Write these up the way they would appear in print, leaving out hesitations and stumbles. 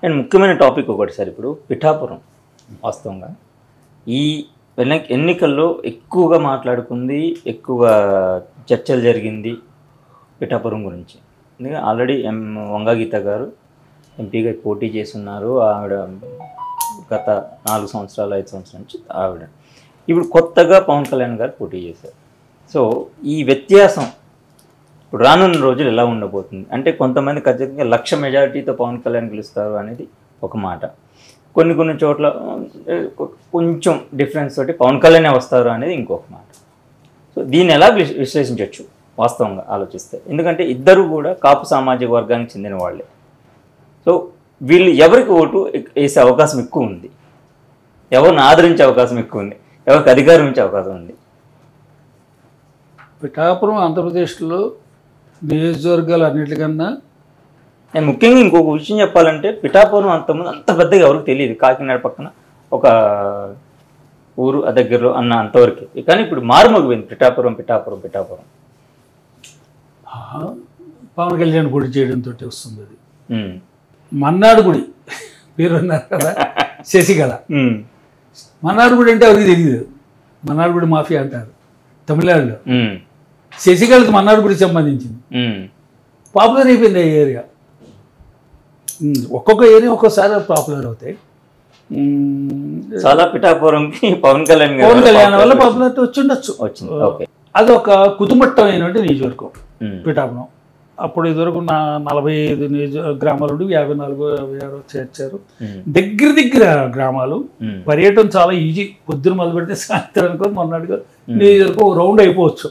And ముఖ్యమైన topic ఒకటి sir, ఇప్పుడు పిఠాపురం వాస్తవంగా ఈ ఎన్నికల్లో ఎక్కువగా మాట్లాడుకుంది, ఎక్కువ చర్చలు జరిగింది పిఠాపురం గురించి. ఎందుకంటే ఆల్రెడీ వంగగీత గారు ఎంపీగా పోటీ చేస్తున్నారు. ఆవిడ గత 4 సంవత్సరాలు 5 సంవత్సరాల నుంచి ఆవిడ. ఇప్పుడు కొత్తగా పవన్ కళ్యాణ్ గారు పోటీ చేశారు. సో ఈ వ్యత్యాసం ఇప్పుడు రానున్న రోజులు ఎలా ఉండబోతుంది అంటే, కొంతమంది ఖచ్చితంగా 1,00,000 మెజారిటీతో పవన్ కళ్యాణ్ గెలుస్తారు అనేది ఒక మాట, కొన్ని చోట్ల కొంచెం డిఫరెన్స్ తోటి పవన్ కళ్యాణే వస్తారు అనేది ఇంకొక మాట. సో దీన్ని ఎలా విశ్లేషించవచ్చు వాస్తవంగా ఆలోచిస్తే? ఎందుకంటే ఇద్దరు కూడా కాపు సామాజిక వర్గానికి చెందిన వాళ్ళే. సో వీళ్ళు ఎవరికి ఓటు వేసే అవకాశం ఎక్కువ ఉంది, ఎవరిని ఆదరించే అవకాశం ఎక్కువ ఉంది, ఎవరికి అధికారం ఇచ్చే అవకాశం ఉంది? పిఠాపురం ఆంధ్రప్రదేశ్లో నియోజకవర్గాలు అన్నిటికన్నా, నేను ముఖ్యంగా ఇంకొక విషయం చెప్పాలంటే, పిఠాపురం అంతకుముందు అంత పెద్దగా ఎవరికి తెలియదు. కాకినాడ పక్కన ఒక ఊరు ఆ దగ్గరలో అన్న అంతవరకు. కానీ ఇప్పుడు మారుమోగిపోయింది పిఠాపురం. పవన్ కళ్యాణ్ గుడి చేయడంతో వస్తుంది అది. మన్నాడు గుడి పేరు అన్నారు కదా, శశికళ. మన్నాడు గుడి అంటే ఎవరికి తెలియదు. మన్నాడు గుడి మాఫియా అంటారు తమిళనాడులో. శశికళకి మన్నాడు గుడికి సంబంధించింది. పాపులర్ అయిపోయింది ఆ ఏరియా. ఒక్కొక్క ఏరియా ఒక్కోసారి పాపులర్ అవుతాయి. చాలా పిఠాపురంకి పవన్ కళ్యాణ్ వల్ల పాపులారిటీ వచ్చి ఉండొచ్చు. అది ఒక కుతుమట్టమైనటువంటి నియోజకవర్గం పిఠాపురం. అప్పుడు ఇదివరకు 45 గ్రామాలు ఉండి 54 చేర్చారు. దగ్గర గ్రామాలు. పర్యటన చాలా ఈజీ. పొద్దున మొదలు పెడితే సాయంత్రానికి మొన్నటిగా నియోజకవర్గం రౌండ్ అయిపోవచ్చు.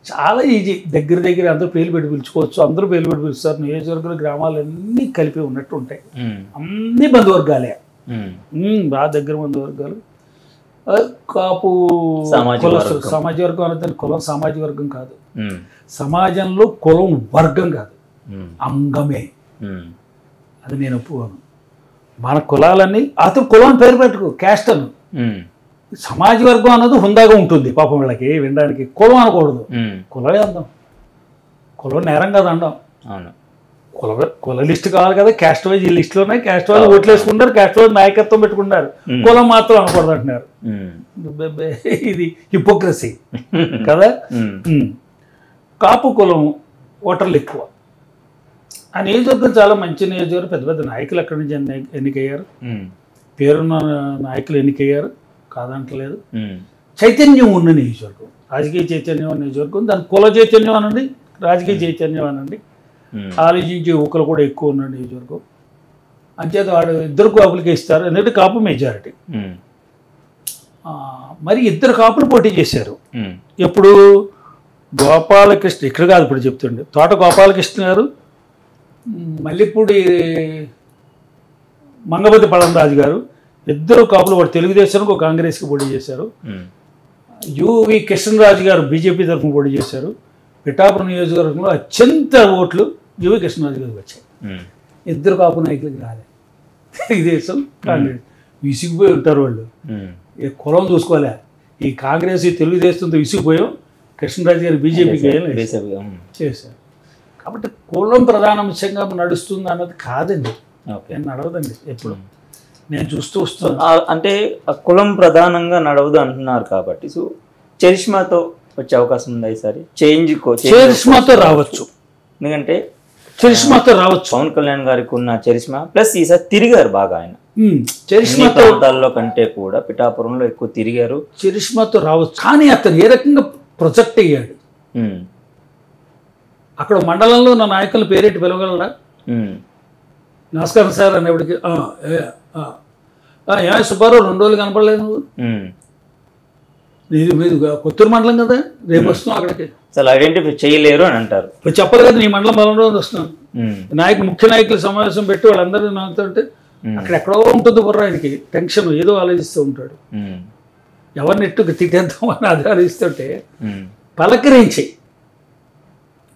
చాలా ఈజీ. దగ్గర అందరూ పేర్లు పెట్టి పిలుచుకోవచ్చు. అందరూ పేర్లు పెట్టి పిలుస్తారు. నియోజకవర్గాల గ్రామాలు అన్నీ కలిపి ఉన్నట్టు ఉంటాయి. అన్ని బంధువర్గాలే, బాగా దగ్గర బంధువర్గాలు. కాపు సామాజిక వర్గం అనేది కులం సామాజిక వర్గం కాదు. సమాజంలో కులం వర్గం కాదు, అంగమే. అది నేను ఒప్పుకోను. మన కులాలన్నీ అతను కులం పేరు పెట్టుకో, క్యాస్ట్ అను. సమాజ వర్గం అన్నది హుందాగా ఉంటుంది పాపం వీళ్ళకి వినడానికి. కులం అనకూడదు. కులమే అందాం. కులం నేరం కాదు అండం. కుల లిస్ట్ కావాలి కదా. క్యాస్ట్ వైజ్ ఈ లిస్టులో ఉన్నాయి. క్యాస్ట్ వైజ్ ఓట్లు వేసుకుంటారు, క్యాస్ట్ వైజ్ నాయకత్వం పెట్టుకుంటారు. కులం మాత్రం అనకూడదు అంటున్నారు. ఇది హిపోక్రసీ కదా. కాపు కులం ఓటర్లు ఎక్కువ. ఆ నియోజకవర్గం చాలా మంచి నియోజకవర్గం. పెద్ద పెద్ద నాయకులు అక్కడి నుంచి ఎన్నికయ్యారు. పేరున్న నాయకులు ఎన్నికయ్యారు, కాదంటలేదు. చైతన్యం ఉన్న నియోజకవర్గం, రాజకీయ చైతన్యం ఉన్న నియోజకవర్గం. దాని కుల చైతన్యం అనండి, రాజకీయ చైతన్యం అనండి, ఆలోచించే ఊకలు కూడా ఎక్కువ ఉన్న నియోజకవర్గం. అంచేత వాడు ఇద్దరు కాపులకి ఇస్తారు. ఎందుకంటే కాపు మెజారిటీ. మరి ఇద్దరు కాపులు పోటీ చేశారు. ఎప్పుడు గోపాలకృష్ణ, ఇక్కడ కాదు ఇప్పుడు చెప్తుండే, తోట గోపాలకృష్ణ గారు, మల్లిపూడి మంగపతి పళంరాజు గారు, ఇద్దరు కాపులు. వాడు తెలుగుదేశానికి ఒక కాంగ్రెస్కి పోటీ చేశారు. యువి కృష్ణరాజు గారు బీజేపీ తరఫున పోటీ చేశారు. పిఠాపురం నియోజకవర్గంలో అత్యంత ఓట్లు యువి కృష్ణరాజు గారికి వచ్చాయి. ఇద్దరు కాపు నాయకులకి రాలే. తెలుగుదేశం కాంగ్రెస్ విసిగిపోయి ఉంటారు వాళ్ళు. కులం చూసుకోలే. ఈ కాంగ్రెస్ తెలుగుదేశంతో విసిగిపోయాం. కృష్ణరాజు గారు బీజేపీకి చేశారు. కాబట్టి కులం ప్రధాన అంశంగా నడుస్తుంది అన్నది కాదండి, నడవదండి. ఎప్పుడు నేను చూస్తూ వస్తాను. అంటే కులం ప్రధానంగా నడవదు అంటున్నారు కాబట్టి, సో చరిష్మాతో వచ్చే అవకాశం ఉంది ఈసారి. చరిష్మాతో రావచ్చు. ఎందుకంటే చరిష్మాతో రావచ్చు. పవన్ కళ్యాణ్ గారికి ఉన్న చరిష్మా ప్లస్ ఈసారి తిరిగారు బాగా. ఆయన చరిష్మాతో ప్రాంతాల్లో కంటే కూడా పిఠాపురంలో ఎక్కువ తిరిగారు. చరిష్మాతో రావచ్చు. కానీ అతను ఏ రకంగా ప్రొజెక్ట్ అయ్యాడు. అక్కడ మండలంలో నా నాయకుల పేరేంటి పిలవగలరా? నమస్కారం సార్ అనేప్పటికి సుబ్బారావు 2 రోజులు కనపడలేదు నువ్వు. మీది కొత్తూరు మండలం కదా, రేపు వస్తున్నాం అక్కడికి. అసలు ఐడెంటిఫై చేయలేరు అని అంటారు. చెప్పరు కదా, నీ మండలం 12 రోజులు వస్తున్నాను. ముఖ్య నాయకుల సమావేశం పెట్టి వాళ్ళందరూ నాకుతుంటే అక్కడ ఎక్కడో ఉంటుంది బుర్ర. ఆయనకి టెన్షన్, ఏదో ఆలోచిస్తూ ఉంటాడు. ఎవరిని ఎట్టుకు తిట్టేద్దాం అని అది ఆలోచిస్తుంటే పలకరించి,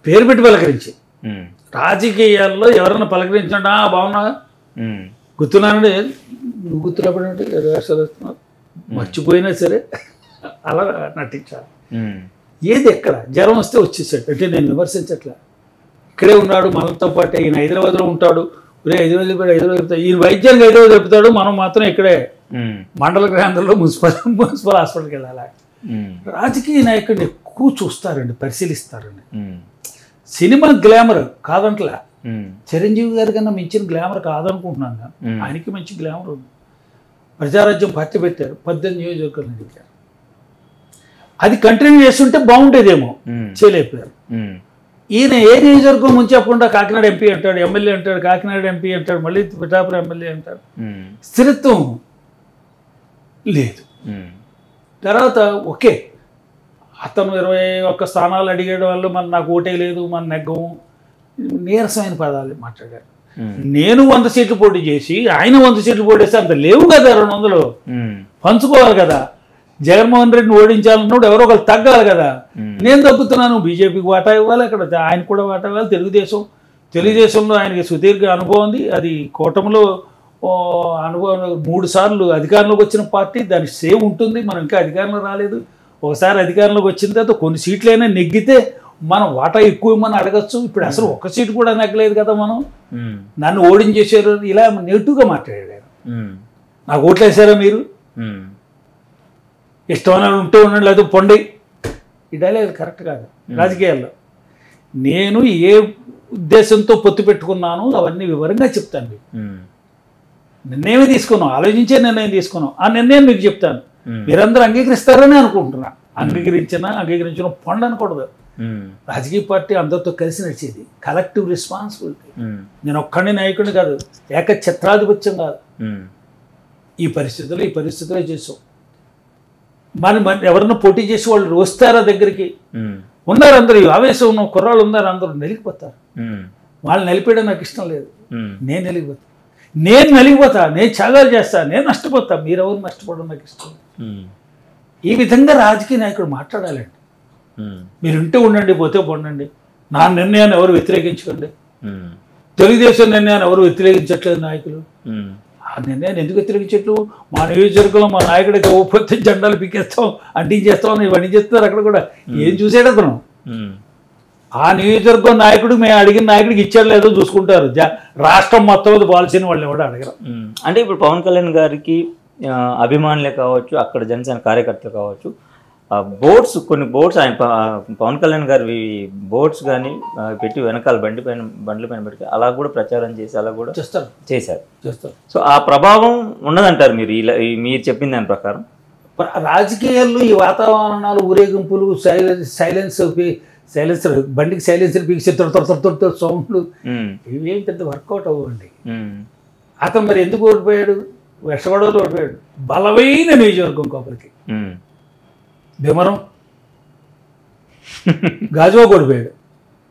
పేరు పెట్టి పలకరించి. రాజకీయాల్లో ఎవరైనా పలకరించండి, బాగున్నా గుర్తున్నానండి, నువ్వు గుర్తున్నప్పుడు వేస్తున్నావు, మర్చిపోయినా సరే అలా నటించాలి. ఏది ఎక్కడ జ్వరం వస్తే వచ్చేసాడు అంటే నేను విమర్శించట్లా. ఇక్కడే ఉన్నాడు మనతో పాటు, ఈయన హైదరాబాద్లో ఉంటాడు, రే 5 రోజులు చెప్పాడు 5 రోజులు చెప్తాడు ఈ వైద్యానికి 5 రోజులు చెప్తాడు మనం మాత్రం ఇక్కడే మండల కేంద్రంలో మున్సిపల్ హాస్పిటల్కి వెళ్ళాలి. రాజకీయ నాయకుడిని ఎక్కువ చూస్తారండి, పరిశీలిస్తారండి. సినిమా గ్లామర్ కాదంట్లా, చిరంజీవి గారి కన్నా మించిన గ్లామర్ కాదనుకుంటున్నాను నేను. ఆయనకి మంచి గ్లామర్ ఉంది. ప్రజారాజ్యం పార్టీ పెట్టారు, 18 నియోజకవర్గాలు ఎదిగారు. అది కంటిన్యూ చేస్తుంటే బాగుండేదేమో, చేయలేకపోయారు. ఈయన ఏ నియోజకవర్గం ముందు చెప్పకుండా కాకినాడ ఎంపీ అంటాడు, ఎమ్మెల్యే అంటాడు, కాకినాడ ఎంపీ అంటాడు, మళ్ళీ పిఠాపురం ఎమ్మెల్యే అంటాడు. స్థిరత్వం లేదు. తర్వాత ఓకే అతను 21 స్థానాలు అడిగేయడం వల్ల మన నాకు ఓటే లేదు, మన నెగ్గము, నీరసమైన పదాలు మాట్లాడారు. నేను 100 సీట్లు పోటీ చేసి ఆయన 100 సీట్లు పోటీ చేస్తే అంత లేవు కదా, 200 పంచుకోవాలి కదా. జగన్మోహన్ రెడ్డిని ఓడించాలన్నప్పుడు ఎవరో ఒకరు తగ్గాలి కదా. నేను తగ్గుతున్నాను, బీజేపీకి వాటా ఇవ్వాలి, అక్కడ ఆయన కూడా వాటా ఇవ్వాలి. తెలుగుదేశంలో ఆయనకి సుదీర్ఘ అనుభవం ఉంది. అది కూటమిలో అనుభవం 3 సార్లు అధికారంలోకి వచ్చిన పార్టీ, దానికి సేవ్ ఉంటుంది. మనం ఇంకా అధికారంలో రాలేదు. ఒకసారి అధికారంలోకి వచ్చిన తర్వాత కొన్ని సీట్లైనా నెగ్గితే మనం వాటా ఎక్కువ ఇవ్వమని అడగచ్చు. ఇప్పుడు అసలు 1 సీటు కూడా నెగ్గలేదు కదా మనం. నన్ను ఓడించేసారు ఇలా నెగిటివ్గా మాట్లాడారు. నాకు ఓట్లు వేసారా మీరు, ఇష్టమైన ఉంటూ ఉండండి లేదు పొండి. ఈ డైలాగ్ కరెక్ట్ కాదు రాజకీయాల్లో. నేను ఏ ఉద్దేశంతో పొత్తు పెట్టుకున్నాను అవన్నీ వివరంగా చెప్తాను మీకు. నిర్ణయమే తీసుకున్నాం, ఆలోచించే నిర్ణయం తీసుకున్నాం. ఆ నిర్ణయం మీకు చెప్తాను. మీరందరూ అంగీకరిస్తారని అనుకుంటున్నా. అంగీకరించిన పొండి అనకూడదు. రాజకీయ పార్టీ అందరితో కలిసి నడిచేది, కలెక్టివ్ రెస్పాన్సిబిలిటీ. నేను ఒక్కడిని నాయకుడిని కాదు, ఏకఛత్రాధిపత్యం కాదు. ఈ పరిస్థితుల్లో చేసాం. మరి ఎవరన్నా పోటీ చేసి వాళ్ళు వస్తారా దగ్గరికి? ఉన్నారు అందరూ, ఆవేశం ఉన్న కుర్రాళ్ళు ఉన్నారు, అందరూ నలిగిపోతారు. వాళ్ళు నలిపేయడం నాకు ఇష్టం లేదు. నేను నలిగిపోతా, నేను త్యాగాలు చేస్తా, నేను నష్టపోతా. మీరెవరు నష్టపోవడం నాకు ఇష్టం లేదు. ఈ విధంగా రాజకీయ నాయకుడు మాట్లాడాలండి. మీరు ఉంటే ఉండండి, పోతే పొండండి. నా నిర్ణయాన్ని ఎవరు వ్యతిరేకించకండి. తెలుగుదేశం నిర్ణయాన్ని ఎవరు వ్యతిరేకించట్లేదు నాయకులు. ఆ నిర్ణయాన్ని ఎందుకు వ్యతిరేకించట్లు? మా నియోజకవర్గంలో మా నాయకుడికి ఓపోతే జెండాలు పీకేస్తాం, అంటించేస్తాం, ఇవన్నీ చేస్తున్నారు. అక్కడ కూడా ఏం చూసాడు అతను? ఆ నియోజకవర్గం నాయకుడు మేము అడిగిన నాయకుడికి ఇచ్చాడు లేదో చూసుకుంటారు. రాష్ట్రం మొత్తం మీద పాలసీని వాళ్ళు ఎవరు అడగరు. అంటే ఇప్పుడు పవన్ కళ్యాణ్ గారికి అభిమానులే కావచ్చు, అక్కడ జనసేన కార్యకర్తలు కావచ్చు, బోర్డ్స్ కొన్ని బోర్డ్స్ ఆయన పవన్ కళ్యాణ్ గారి బోర్డ్స్ కానీ పెట్టి వెనకాల బండ్ల పైన పెట్టి అలా కూడా ప్రచారం చేసి అలా కూడా చేశారు. సో ఆ ప్రభావం ఉన్నదంటారు మీరు మీరు చెప్పిన దాని ప్రకారం? రాజకీయాల్లో ఈ వాతావరణాలు, ఊరేగింపులు, సైలెన్సర్ బండికి సైలెన్సర్ పీకి తొడ సౌండ్లు ఇవేం పెద్ద వర్కౌట్ అవ్వండి. అతను మరి ఎందుకు ఓడిపోయాడు? వెషగొడవలు ఓడిపోయాడు. బలమైన నియోజకవర్గం కోపలికి భీమవరం గాజువా ఓడిపోయాడు.